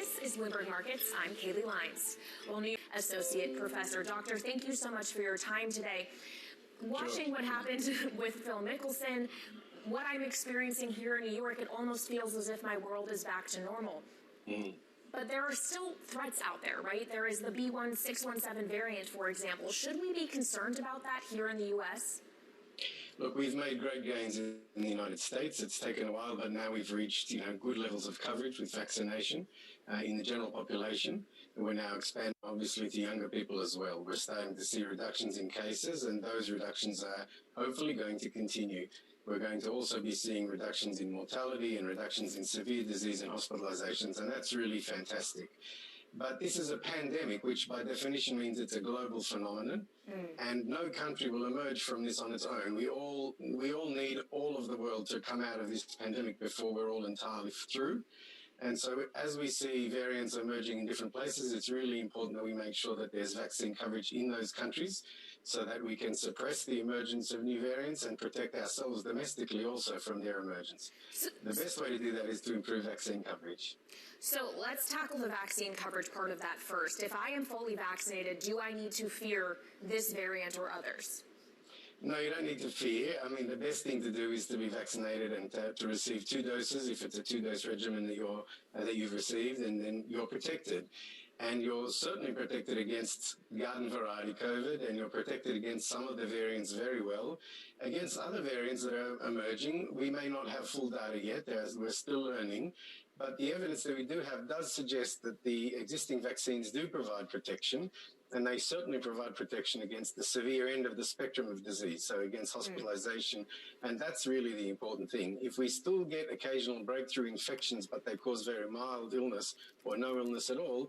This is Bloomberg Markets. I'm Kaylee Lines. Well, new associate professor, doctor, thank you so much for your time today. Watching what happened with Phil Mickelson, what I'm experiencing here in New York, it almost feels as if my world is back to normal. But there are still threats out there, right? There is the B.1.617 variant, for example. Should we be concerned about that here in the U.S.? Look, we've made great gains in the United States. It's taken a while, but now we've reached, good levels of coverage with vaccination in the general population. And we're now expanding, obviously, to younger people as well. We're starting to see reductions in cases, and those reductions are hopefully going to continue. We're going to also be seeing reductions in mortality and reductions in severe disease and hospitalizations, and that's really fantastic. But this is a pandemic, which by definition means it's a global phenomenon, and no country will emerge from this on its own. We all need all of the world to come out of this pandemic before we're all entirely through. And so as we see variants emerging in different places, it's really important that we make sure that there's vaccine coverage in those countries so that we can suppress the emergence of new variants and protect ourselves domestically also from their emergence. The best way to do that is to improve vaccine coverage. So let's tackle the vaccine coverage part of that first. If I am fully vaccinated, do I need to fear this variant or others? No, you don't need to fear. I mean, the best thing to do is to be vaccinated and to receive 2 doses. If it's a 2-dose regimen that you've received, and then you're protected. And you're certainly protected against garden variety COVID, and you're protected against some of the variants very well. Against other variants that are emerging, we may not have full data yet, as we're still learning, but the evidence that we do have does suggest that the existing vaccines do provide protection, and they certainly provide protection against the severe end of the spectrum of disease, so against hospitalization, and that's really the important thing. If we still get occasional breakthrough infections, but they cause very mild illness or no illness at all,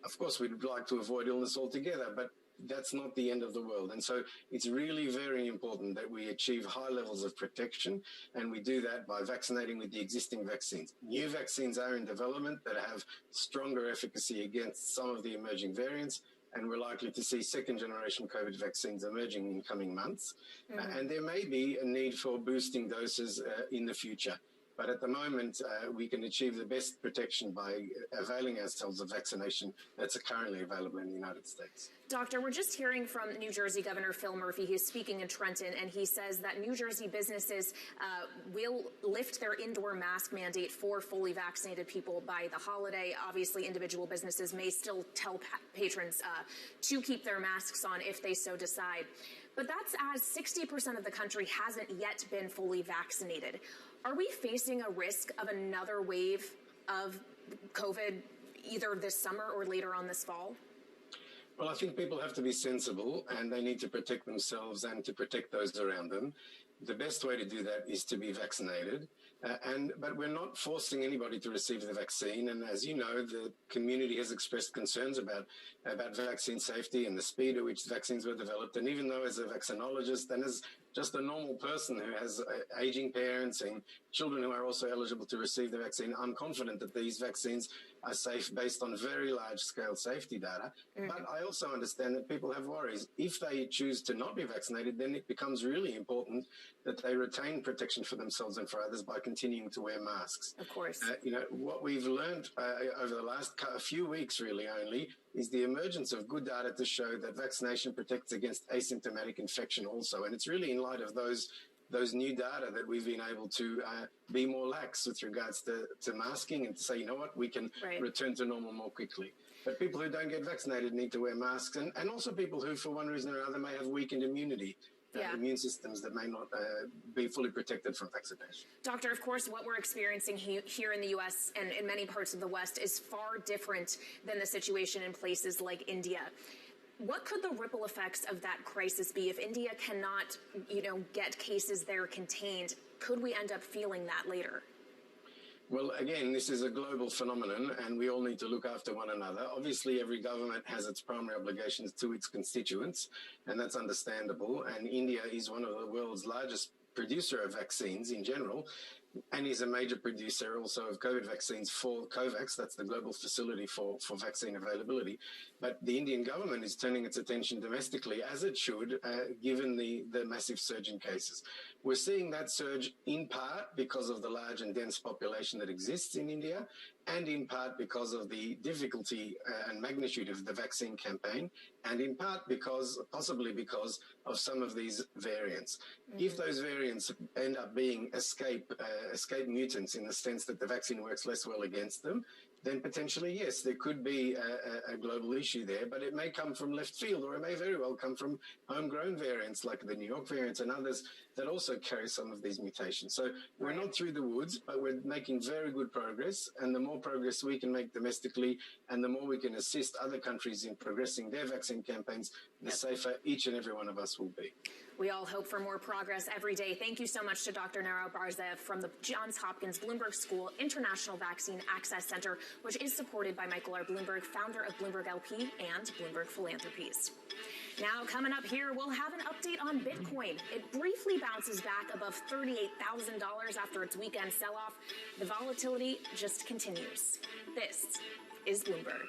of course, we'd like to avoid illness altogether, but that's not the end of the world. And so it's really very important that we achieve high levels of protection, and we do that by vaccinating with the existing vaccines. New vaccines are in development that have stronger efficacy against some of the emerging variants, and we're likely to see second-generation COVID vaccines emerging in coming months. And there may be a need for boosting doses in the future. But at the moment, we can achieve the best protection by availing ourselves of vaccination that's currently available in the United States. Doctor, we're just hearing from New Jersey Governor Phil Murphy. He's speaking in Trenton, and he says that New Jersey businesses will lift their indoor mask mandate for fully vaccinated people by the holiday. Obviously, individual businesses may still tell patrons to keep their masks on if they so decide. But that's as 60% of the country hasn't yet been fully vaccinated. Are we facing a risk of another wave of COVID either this summer or later on this fall? Well, I think people have to be sensible, and they need to protect themselves and to protect those around them. The best way to do that is to be vaccinated. But we're not forcing anybody to receive the vaccine. And as you know, the community has expressed concerns about vaccine safety and the speed at which vaccines were developed. And even though as a vaccinologist and as just a normal person who has aging parents and children who are also eligible to receive the vaccine, I'm confident that these vaccines are safe based on very large-scale safety data. But I also understand that people have worries. If they choose to not be vaccinated, then it becomes really important that they retain protection for themselves and for others by continuing to wear masks. Of course. What we've learned over the last few weeks really only is the emergence of good data to show that vaccination protects against asymptomatic infection also. And it's really in light of those new data that we've been able to be more lax with regards to masking and to say, you know what, we can return to normal more quickly. But people who don't get vaccinated need to wear masks, and also people who, for one reason or another, may have weakened immunity. Immune systems that may not be fully protected from vaccination. Doctor, of course, what we're experiencing here in the U.S. and in many parts of the West is far different than the situation in places like India. What could the ripple effects of that crisis be if India cannot, get cases there contained? Could we end up feeling that later? Well, again, this is a global phenomenon, and we all need to look after one another. Obviously, every government has its primary obligations to its constituents, and that's understandable. And India is one of the world's largest producer of vaccines in general, and is a major producer also of COVID vaccines for COVAX. That's the global facility for vaccine availability. But the Indian government is turning its attention domestically, as it should, given the massive surge in cases. we're seeing that surge in part because of the large and dense population that exists in India, and in part because of the difficulty and magnitude of the vaccine campaign, and in part possibly because of some of these variants. If those variants end up being escape mutants, in the sense that the vaccine works less well against them, then potentially, yes, there could be a global issue there, but it may come from left field, or it may very well come from homegrown variants like the New York variants and others that also carry some of these mutations. So we're not through the woods, but we're making very good progress, and the more progress we can make domestically and the more we can assist other countries in progressing their vaccine campaigns, the safer each and every one of us will be. We all hope for more progress every day. Thank you so much to Dr. Naro Barzev from the Johns Hopkins Bloomberg School International Vaccine Access Center, which is supported by Michael R. Bloomberg, founder of Bloomberg LP and Bloomberg Philanthropies. Now, coming up here, we'll have an update on Bitcoin. It briefly bounces back above $38,000 after its weekend sell-off. The volatility just continues. This is Bloomberg.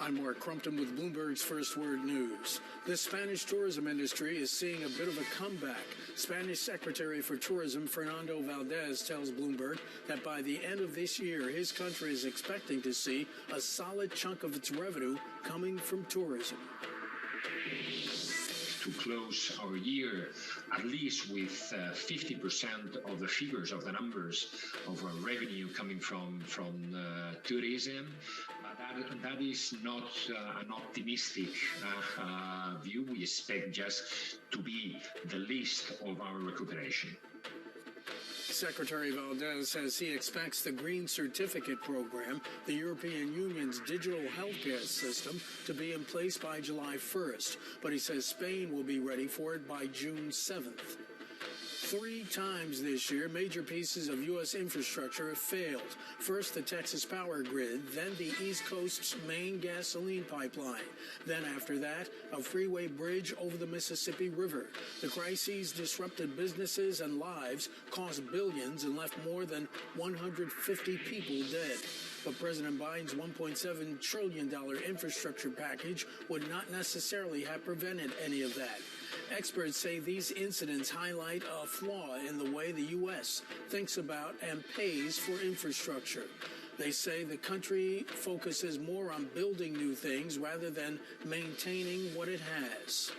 I'm Mark Crumpton with Bloomberg's First Word News. The Spanish tourism industry is seeing a bit of a comeback. Spanish Secretary for Tourism Fernando Valdez tells Bloomberg that by the end of this year, his country is expecting to see a solid chunk of its revenue coming from tourism. To close our year, at least with 50% of the figures of the numbers of our revenue coming from tourism. That is not an optimistic view. We expect just to be the least of our recuperation. Secretary Valdez says he expects the Green Certificate Program, the European Union's digital healthcare system, to be in place by July 1st, but he says Spain will be ready for it by June 7th. 3 times this year, major pieces of U.S. infrastructure have failed. First, the Texas power grid, then the East Coast's main gasoline pipeline. Then after that, a freeway bridge over the Mississippi River. The crises disrupted businesses and lives, cost billions, and left more than 150 people dead. But President Biden's $1.7 trillion infrastructure package would not necessarily have prevented any of that. Experts say these incidents highlight a flaw in the way the U.S. thinks about and pays for infrastructure. They say the country focuses more on building new things rather than maintaining what it has.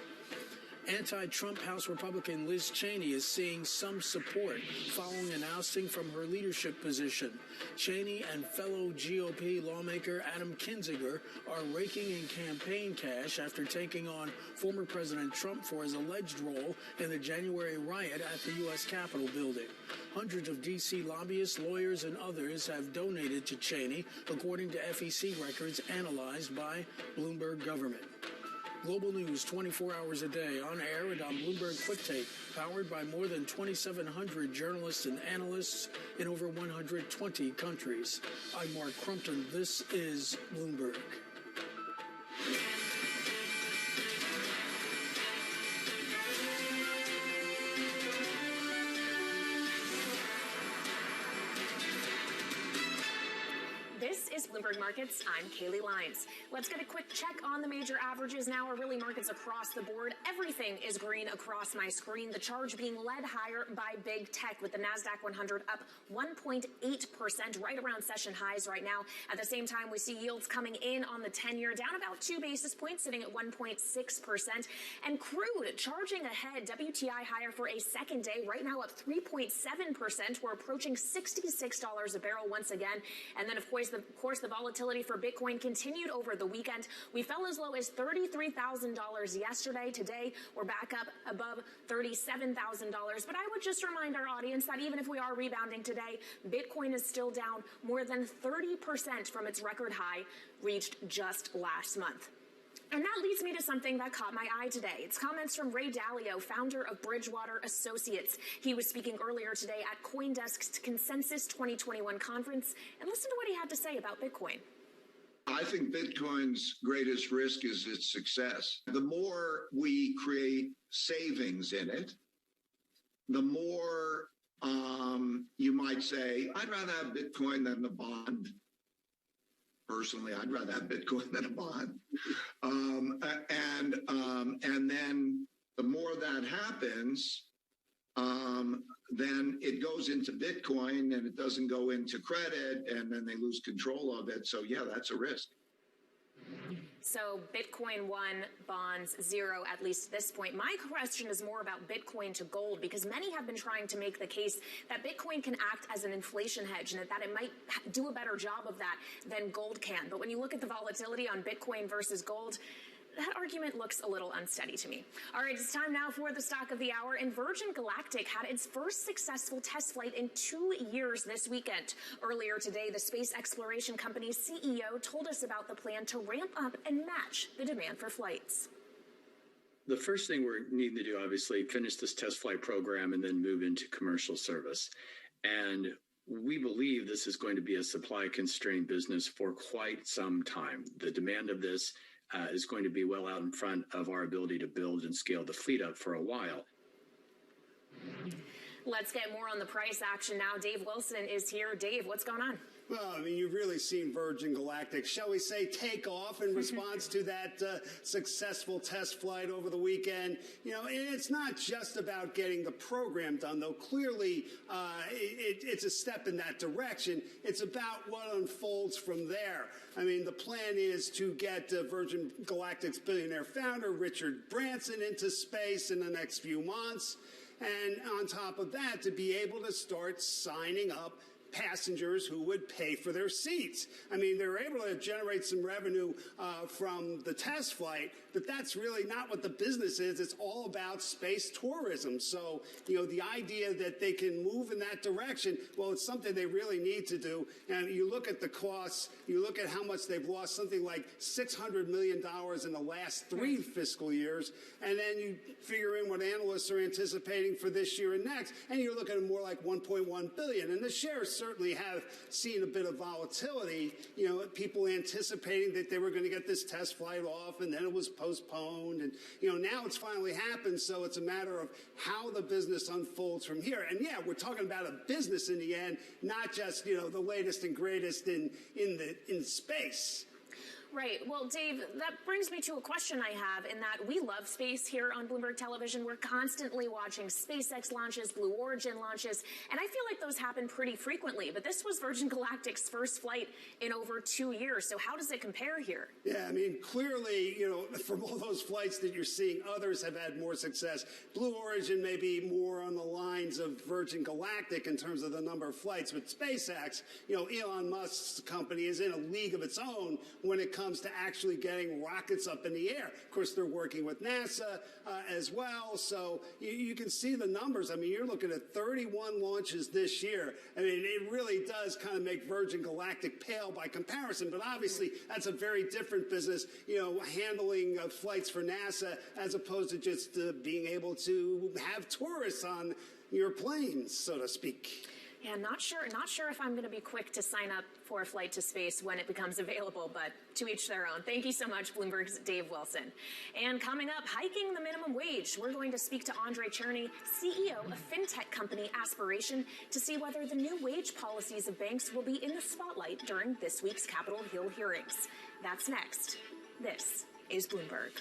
Anti-Trump House Republican Liz Cheney is seeing some support following an ousting from her leadership position. Cheney and fellow GOP lawmaker Adam Kinzinger are raking in campaign cash after taking on former President Trump for his alleged role in the January riot at the U.S. Capitol building. Hundreds of D.C. lobbyists, lawyers, and others have donated to Cheney, according to FEC records analyzed by Bloomberg government. Global news 24 hours a day, on air and on Bloomberg Quick Take, powered by more than 2,700 journalists and analysts in over 120 countries. I'm Mark Crumpton. This is Bloomberg. This is Bloomberg Markets. I'm Kaylee Lyons. Let's get a quick check on the major averages now, or really markets across the board. Everything is green across my screen. The charge being led higher by big tech, with the NASDAQ 100 up 1.8%, right around session highs right now. At the same time, we see yields coming in on the 10-year, down about 2 basis points, sitting at 1.6%. And crude charging ahead, WTI higher for a second day, right now up 3.7%. We're approaching $66 a barrel once again. And then, of course, the volatility for Bitcoin continued over the weekend. We fell as low as $33,000 yesterday. Today, we're back up above $37,000. But I would just remind our audience that even if we are rebounding today, Bitcoin is still down more than 30% from its record high reached just last month. And that leads me to something that caught my eye today. It's comments from Ray Dalio, founder of Bridgewater Associates. He was speaking earlier today at CoinDesk's Consensus 2021 conference. And listen to what he had to say about Bitcoin. I think Bitcoin's greatest risk is its success. The more we create savings in it, the more you might say, I'd rather have Bitcoin than the bond. Personally, I'd rather have Bitcoin than a bond. And then the more that happens, then it goes into Bitcoin and it doesn't go into credit, and then they lose control of it. So, yeah, that's a risk. So Bitcoin 1, bonds 0, at least at this point. My question is more about Bitcoin to gold, because many have been trying to make the case that Bitcoin can act as an inflation hedge and that it might do a better job of that than gold can. But when you look at the volatility on Bitcoin versus gold, that argument looks a little unsteady to me. All right, it's time now for the stock of the hour. And Virgin Galactic had its first successful test flight in 2 years this weekend. Earlier today, the space exploration company's CEO told us about the plan to ramp up and match the demand for flights. The first thing we're needing to do, obviously, finish this test flight program and then move into commercial service. And we believe this is going to be a supply-constrained business for quite some time. The demand of this is going to be well out in front of our ability to build and scale the fleet up for a while. Let's get more on the price action now. Dave Wilson is here. Dave, what's going on? Well, I mean, you've really seen Virgin Galactic, shall we say, take off in response to that successful test flight over the weekend. You know, and it's not just about getting the program done, though. Clearly, it's a step in that direction. It's about what unfolds from there. I mean, the plan is to get Virgin Galactic's billionaire founder, Richard Branson, into space in the next few months. And on top of that, to be able to start signing up passengers who would pay for their seats. I mean, they were able to generate some revenue from the test flight, that that's really not what the business is. It's all about space tourism. So, the idea that they can move in that direction, well, it's something they really need to do. And you look at the costs, you look at how much they've lost, something like $600 million in the last 3 fiscal years, and then you figure in what analysts are anticipating for this year and next, and you're looking at more like $1.1 billion. And the shares certainly have seen a bit of volatility. People anticipating that they were going to get this test flight off, and then it was postponed, and now it's finally happened. So it's a matter of how the business unfolds from here. And yeah, we're talking about a business in the end, not just the latest and greatest in space. Right. Well, Dave, that brings me to a question I have, in that we love space here on Bloomberg Television. We're constantly watching SpaceX launches, Blue Origin launches, and I feel like those happen pretty frequently. But this was Virgin Galactic's first flight in over 2 years. So how does it compare here? Yeah, I mean, clearly, from all those flights that you're seeing, others have had more success. Blue Origin may be more on the lines of Virgin Galactic in terms of the number of flights, but SpaceX, Elon Musk's company, is in a league of its own when it comes to actually getting rockets up in the air. Of course, they're working with NASA as well, so you can see the numbers. I mean, you're looking at 31 launches this year. I mean, it really does kind of make Virgin Galactic pale by comparison, but obviously that's a very different business, handling flights for NASA as opposed to just being able to have tourists on your planes, so to speak. Yeah, not sure if I'm going to be quick to sign up for a flight to space when it becomes available, but to each their own. Thank you so much, Bloomberg's Dave Wilson. And coming up, hiking the minimum wage. We're going to speak to Andre Cherney, CEO of fintech company Aspiration, to see whether the new wage policies of banks will be in the spotlight during this week's Capitol Hill hearings. That's next. This is Bloomberg.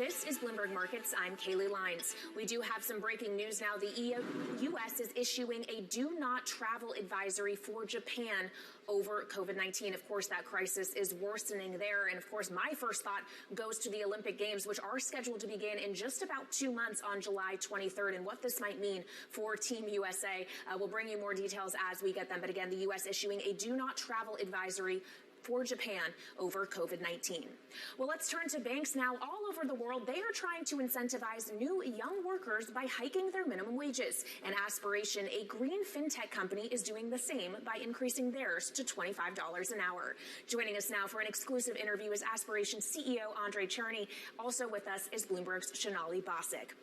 This is Bloomberg Markets. I'm Kaylee Lines. We do have some breaking news now. The U.S. is issuing a do not travel advisory for Japan over COVID-19. Of course, that crisis is worsening there. And of course, my first thought goes to the Olympic Games, which are scheduled to begin in just about 2 months on July 23rd, and what this might mean for Team USA. We'll bring you more details as we get them. But again, the U.S. issuing a do not travel advisory for Japan over COVID-19. Well, let's turn to banks now. All over the world, they are trying to incentivize new young workers by hiking their minimum wages. And Aspiration, a green fintech company, is doing the same by increasing theirs to $25 an hour. Joining us now for an exclusive interview is Aspiration CEO Andre Cherney. Also with us is Bloomberg's Shanali Bosick.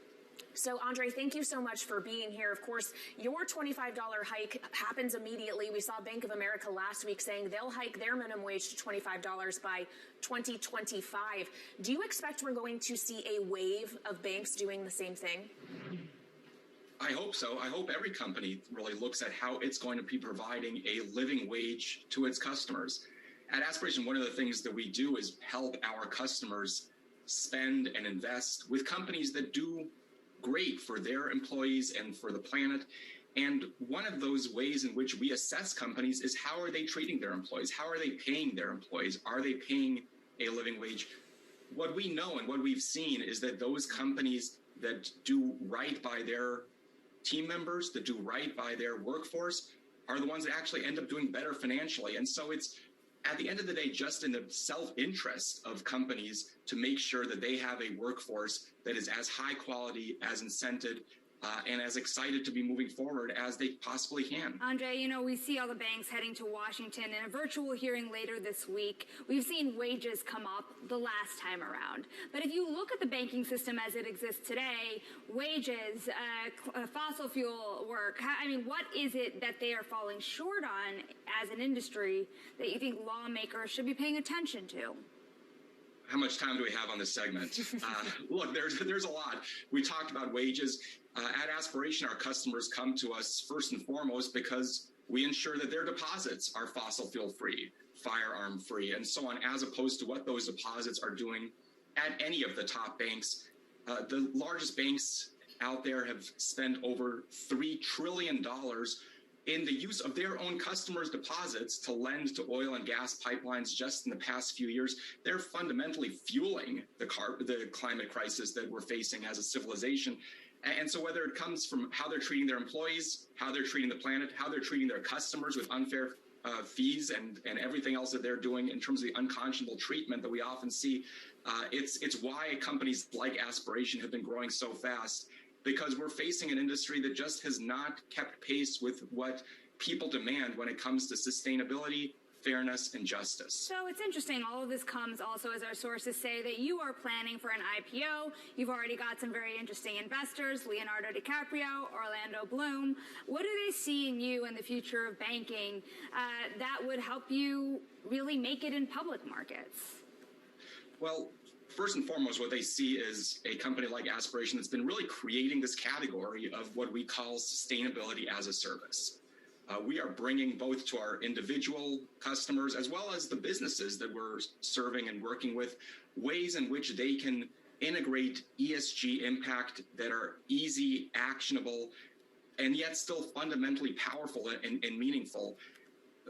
So, Andre, thank you so much for being here. Of course, your $25 hike happens immediately. We saw Bank of America last week saying they'll hike their minimum wage to $25 by 2025. Do you expect we're going to see a wave of banks doing the same thing? I hope so. I hope every company really looks at how it's going to be providing a living wage to its customers. At Aspiration, one of the things that we do is help our customers spend and invest with companies that do great for their employees and for the planet. And one of those ways in which we assess companies is how are they treating their employees? How are they paying their employees? Are they paying a living wage? What we know and what we've seen is that those companies that do right by their team members, that do right by their workforce, are the ones that actually end up doing better financially. And so it's, at the end of the day, just in the self-interest of companies to make sure that they have a workforce that is as high quality, as incented, and as excited to be moving forward as they possibly can. Andre, you know, we see all the banks heading to Washington in a virtual hearing later this week. We've seen wages come up the last time around. But if you look at the banking system as it exists today, wages, fossil fuel work, I mean, what is it that they are falling short on as an industry that you think lawmakers should be paying attention to? How much time do we have on this segment? Look, there's a lot. We talked about wages. At Aspiration, our customers come to us first and foremost because we ensure that their deposits are fossil fuel free, firearm free, and so on, as opposed to what those deposits are doing at any of the top banks. The largest banks out there have spent over $3 trillion in the use of their own customers' deposits to lend to oil and gas pipelines just in the past few years. They're fundamentally fueling the climate crisis that we're facing as a civilization. And so whether it comes from how they're treating their employees, how they're treating the planet, how they're treating their customers with unfair fees and everything else that they're doing in terms of the unconscionable treatment that we often see, it's why companies like Aspiration have been growing so fast, because we're facing an industry that just has not kept pace with what people demand when it comes to sustainability, fairness, and justice. So it's interesting. All of this comes also as our sources say that you are planning for an IPO. You've already got some very interesting investors, Leonardo DiCaprio, Orlando Bloom. What do they see in you in the future of banking that would help you really make it in public markets? Well, first and foremost, what they see is a company like Aspiration that's been really creating this category of what we call sustainability as a service. We are bringing both to our individual customers as well as the businesses that we're serving and working with ways in which they can integrate ESG impact that are easy, actionable, and yet still fundamentally powerful and meaningful.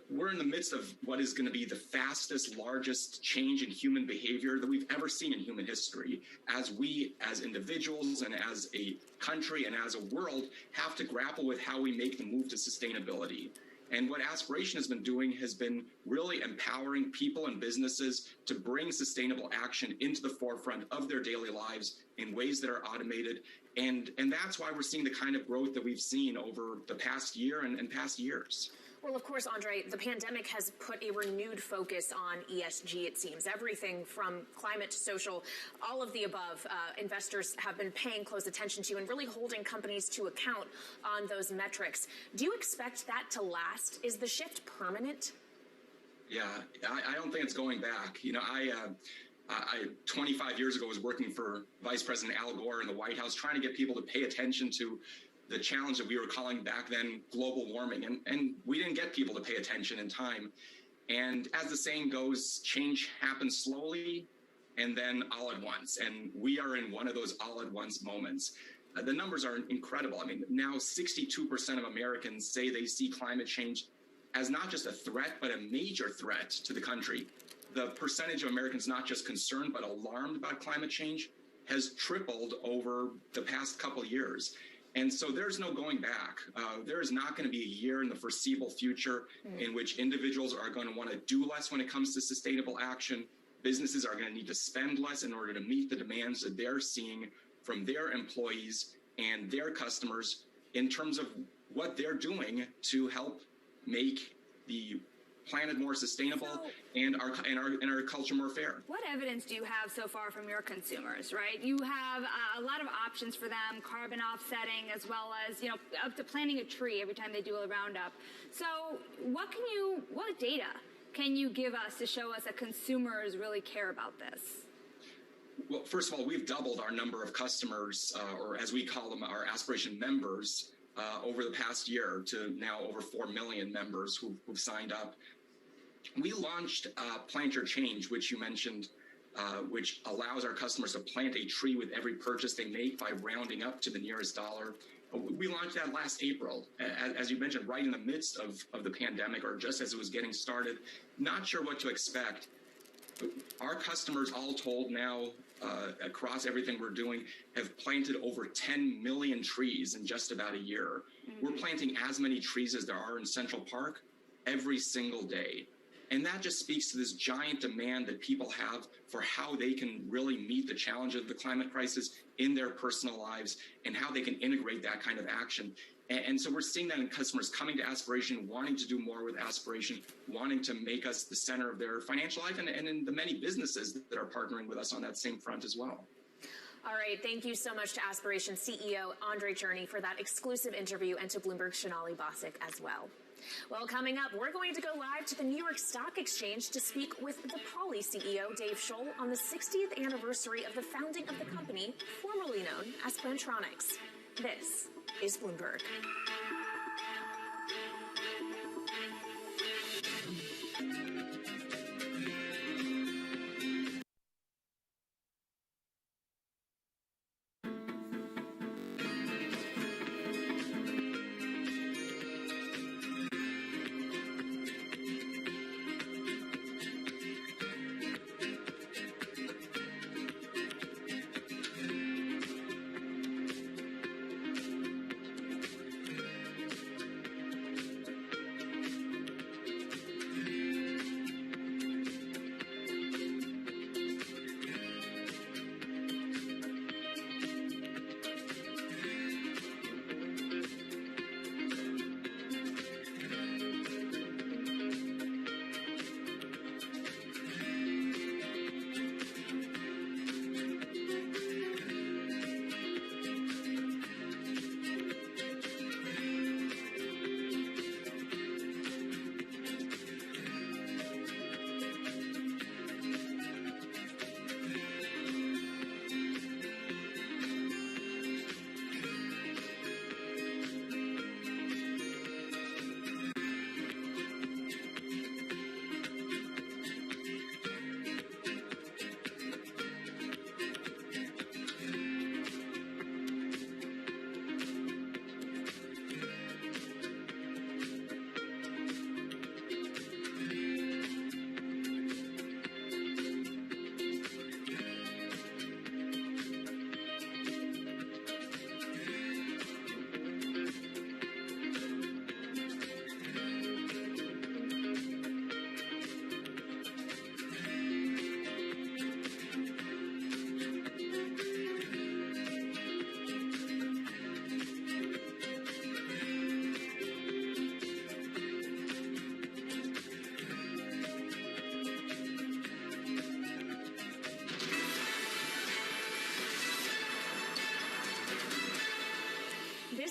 We're in the midst of what is going to be the fastest, largest change in human behavior that we've ever seen in human history, as we, as individuals and as a country and as a world, have to grapple with how we make the move to sustainability. And what Aspiration has been doing has been really empowering people and businesses to bring sustainable action into the forefront of their daily lives in ways that are automated. And that's why we're seeing the kind of growth that we've seen over the past year and past years. Well, of course, Andre, the pandemic has put a renewed focus on ESG, it seems. Everything from climate to social, all of the above, investors have been paying close attention to and really holding companies to account on those metrics. Do you expect that to last? Is the shift permanent? Yeah, I don't think it's going back. You know, I 25 years ago was working for Vice President Al Gore in the White House, trying to get people to pay attention to the challenge that we were calling back then global warming. And we didn't get people to pay attention in time. And as the saying goes, change happens slowly and then all at once. And we are in one of those all at once moments. The numbers are incredible. I mean, now 62% of Americans say they see climate change as not just a threat, but a major threat to the country. The percentage of Americans not just concerned, but alarmed about climate change has tripled over the past couple of years. And so there's no going back. There is not going to be a year in the foreseeable future in which individuals are going to want to do less when it comes to sustainable action. Businesses are going to need to spend less in order to meet the demands that they're seeing from their employees and their customers in terms of what they're doing to help make the planet more sustainable and our culture more fair. What evidence do you have so far from your consumers, right? You have a lot of options for them, carbon offsetting, as well as, you know, up to planting a tree every time they do a roundup. So what data can you give us to show us that consumers really care about this? Well, first of all, we've doubled our number of customers, or as we call them, our aspiration members, over the past year to now over 4 million members who've signed up. We launched Plant Your Change, which you mentioned, which allows our customers to plant a tree with every purchase they make by rounding up to the nearest dollar. We launched that last April, as you mentioned, right in the midst of the pandemic, or just as it was getting started. Not sure what to expect. Our customers, all told now, across everything we're doing, have planted over 10 million trees in just about a year. We're planting as many trees as there are in Central Park every single day. And that just speaks to this giant demand that people have for how they can really meet the challenge of the climate crisis in their personal lives and how they can integrate that kind of action. And so we're seeing that in customers coming to Aspiration, wanting to do more with Aspiration, wanting to make us the center of their financial life, and in the many businesses that are partnering with us on that same front as well. All right. Thank you so much to Aspiration CEO Andre Cherney for that exclusive interview, and to Bloomberg's Sonali Basak as well. Well, coming up, we're going to go live to the New York Stock Exchange to speak with the Poly CEO, Dave Scholl, on the 60th anniversary of the founding of the company, formerly known as Plantronics. This is Bloomberg.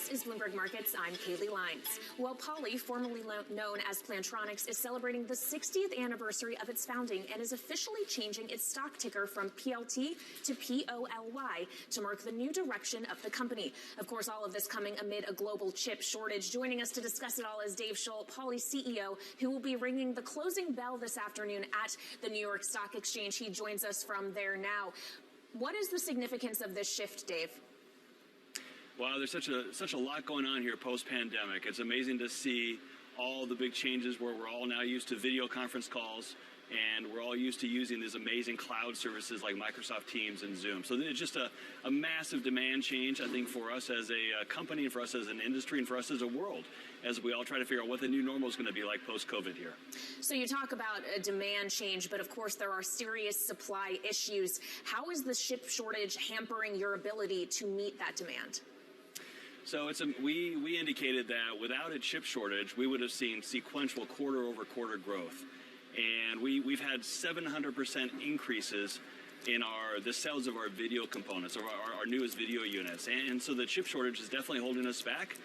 This is Bloomberg Markets. I'm Kaylee Lines. Well, Poly, formerly known as Plantronics, is celebrating the 60th anniversary of its founding and is officially changing its stock ticker from PLT to POLY to mark the new direction of the company. Of course, all of this coming amid a global chip shortage. Joining us to discuss it all is Dave Shull, Poly's CEO, who will be ringing the closing bell this afternoon at the New York Stock Exchange. He joins us from there now. What is the significance of this shift, Dave? Wow, there's such a lot going on here post-pandemic. It's amazing to see all the big changes where we're all now used to video conference calls, and we're all used to using these amazing cloud services like Microsoft Teams and Zoom. So it's just a massive demand change, I think, for us as a company, and for us as an industry, and for us as a world, as we all try to figure out what the new normal is going to be like post-COVID here. So you talk about a demand change, but of course there are serious supply issues. How is the chip shortage hampering your ability to meet that demand? So we indicated that without a chip shortage, we would have seen sequential quarter-over-quarter growth. And we've had 700% increases in the sales of our video components, or our newest video units. And so the chip shortage is definitely holding us back.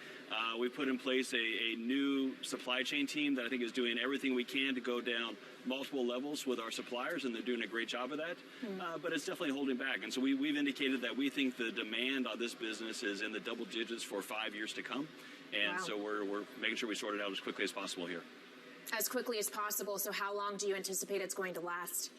We put in place a new supply chain team that I think is doing everything we can to go down multiple levels with our suppliers, and they're doing a great job of that. But it's definitely holding back. And so we've indicated that we think the demand on this business is in the double digits for 5 years to come. And so we're making sure we sort it out as quickly as possible here. As quickly as possible. So how long do you anticipate it's going to last?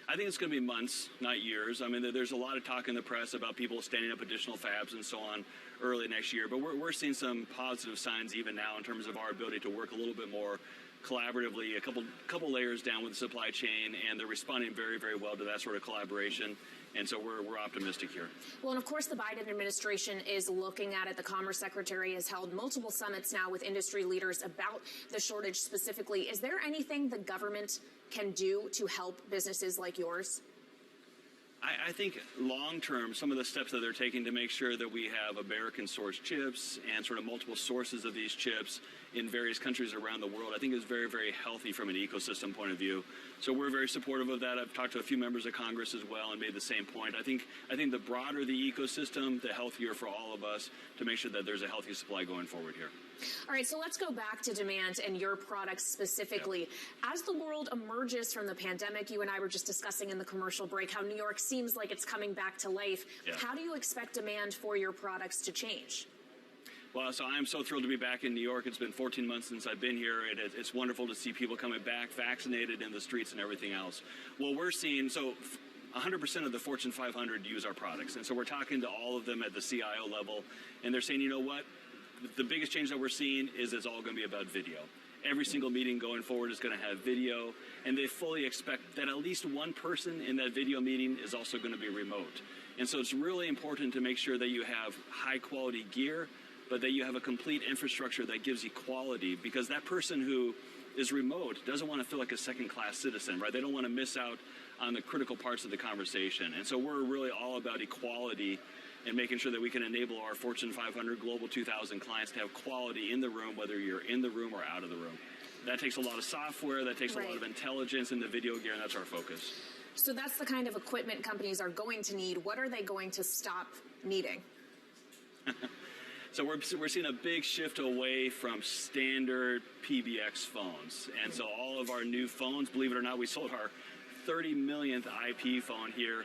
I think it's going to be months, not years. I mean, there's a lot of talk in the press about people standing up additional fabs and so on early next year. But we're seeing some positive signs even now in terms of our ability to work a little bit more collaboratively, a couple layers down with the supply chain, and they're responding very, very well to that sort of collaboration. And so we're optimistic here. Well, and of course, the Biden administration is looking at it. The Commerce Secretary has held multiple summits now with industry leaders about the shortage specifically. Is there anything the government can do to help businesses like yours? I think long-term, some of the steps that they're taking to make sure that we have American-sourced chips and sort of multiple sources of these chips in various countries around the world, I think is very, very healthy from an ecosystem point of view. So we're very supportive of that. I've talked to a few members of Congress as well and made the same point. I think the broader the ecosystem, the healthier for all of us to make sure that there's a healthy supply going forward here. All right, so let's go back to demand and your products specifically. Yeah. As the world emerges from the pandemic, you and I were just discussing in the commercial break how New York seems like it's coming back to life. Yeah. How do you expect demand for your products to change? Well, so I'm so thrilled to be back in New York. It's been 14 months since I've been here. It's wonderful to see people coming back, vaccinated in the streets and everything else. Well, we're seeing, 100% of the Fortune 500 use our products. And so we're talking to all of them at the CIO level, and they're saying, you know what? The biggest change that we're seeing is it's all going to be about video. Every single meeting going forward is going to have video, and they fully expect that at least one person in that video meeting is also going to be remote. And so it's really important to make sure that you have high-quality gear, but that you have a complete infrastructure that gives you quality, because that person who is remote doesn't want to feel like a second-class citizen, right? They don't want to miss out on the critical parts of the conversation. And so we're really all about equality and making sure that we can enable our Fortune 500 Global 2000 clients to have quality in the room, whether you're in the room or out of the room. That takes a lot of software, that takes a lot of intelligence in the video gear, and that's our focus. So that's the kind of equipment companies are going to need. What are they going to stop needing? So we're seeing a big shift away from standard PBX phones. And so all of our new phones, believe it or not, we sold our 30 millionth IP phone here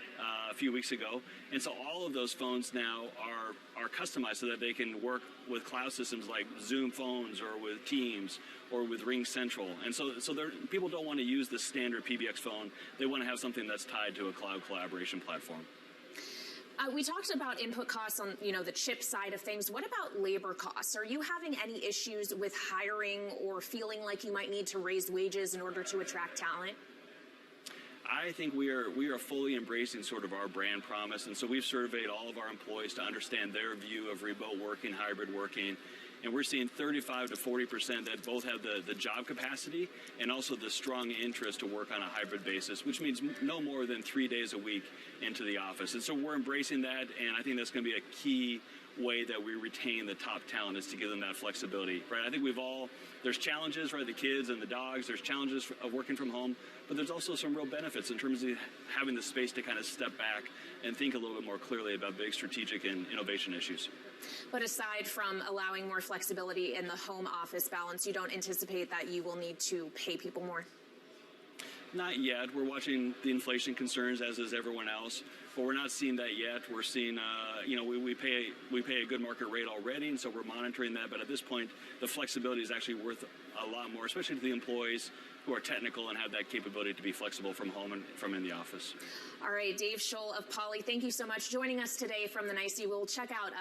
a few weeks ago. And so all of those phones now are customized so that they can work with cloud systems like Zoom phones or with Teams or with Ring Central. And so people don't want to use the standard PBX phone. They want to have something that's tied to a cloud collaboration platform. We talked about input costs on, the chip side of things. What about labor costs? Are you having any issues with hiring or feeling like you might need to raise wages in order to attract talent? I think we are fully embracing sort of our brand promise, and so we've surveyed all of our employees to understand their view of remote working, hybrid working, and we're seeing 35 to 40% that both have the job capacity and also the strong interest to work on a hybrid basis, which means no more than 3 days a week into the office. And so we're embracing that, and I think that's going to be a key way that we retain the top talent is to give them that flexibility, right? I think there's challenges, right? The kids and the dogs, there's challenges of working from home, but there's also some real benefits in terms of having the space to kind of step back and think a little bit more clearly about big strategic and innovation issues. But aside from allowing more flexibility in the home office balance, you don't anticipate that you will need to pay people more? Not yet. We're watching the inflation concerns, as is everyone else, but we're not seeing that yet. We're seeing, we pay a good market rate already, and so we're monitoring that. But at this point, the flexibility is actually worth a lot more, especially to the employees who are technical and have that capability to be flexible from home and from in the office. All right, Dave Scholl of Poly, thank you so much for joining us today from the NICE. We'll check out